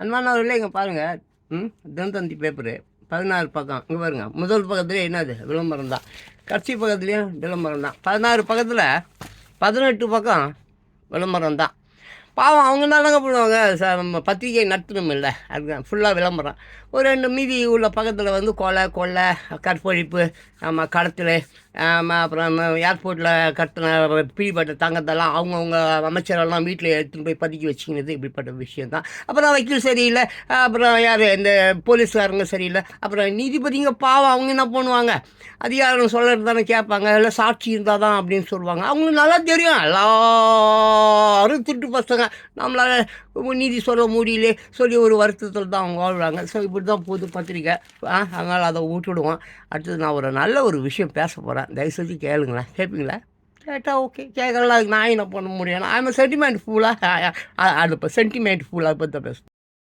அன்பானவர்களே இங்கே பாருங்கள். தினத்தந்தி பேப்பரு 16 பக்கம். இங்கே பாருங்கள், முதல் பக்கத்துலேயே என்னது விளம்பரம் தான், கடைசி பக்கத்துலேயும் விளம்பரம் தான். 16 பக்கத்தில் 18 பக்கம் விளம்பரம் தான். பாவம் அவங்க என்னங்க பண்ணுவாங்க, நம்ம பத்திரிகை நடத்தணும் இல்லை, அதுதான் ஃபுல்லாக விளம்பரம். ஒரு 2 மீதி உள்ள பக்கத்தில் வந்து கொலை கற்பழிப்பு, கடத்தல், அப்புறம் ஏர்போர்ட்டில் கட்டின பிடிப்பட்ட தங்கத்தெல்லாம் அவங்கவுங்க அமைச்சரெல்லாம் வீட்டில் எடுத்துகிட்டு போய் பதுக்கி வச்சுக்கினது, இப்படிப்பட்ட விஷயந்தான். அப்புறம் வக்கீல் சரியில்லை, அப்புறம் யார் இந்த போலீஸ்காரங்க சரியில்லை, அப்புறம் நீதிபதிங்க பாவம் அவங்க என்ன பண்ணுவாங்க, அதிகாரம் சொல்கிறது தானே கேட்பாங்க, இல்லை சாட்சி இருந்தால் தான் அப்படின்னு சொல்லுவாங்க. அவங்களுக்கு நல்லா தெரியும் எல்லாரும் திருட்டு பசங்க, நம்மளால் நீதி சொல்ல முடியல சொல்லி ஒரு வருத்தத்தில் தான் அவங்க வாழ்கிறாங்க. ஸோ இப்படி தான் போகுது பத்திரிக்கை. அதனால் அதை விட்டுடுவோம். அடுத்தது நான் ஒரு நல்ல ஒரு விஷயம் பேச போகிறேன், தயவுசெய்து கேளுங்களேன். கேட்பீங்களா? கேட்டால் ஓகே, கேட்கலாம், அதுக்கு நான் என்ன பண்ண முடியும்? ஐ எம் சென்டிமெண்ட் ஃபுல்லாக அது இப்போ சென்டிமெண்ட் ஃபுல்லாக பற்றி தான் பேசுகிறேன்.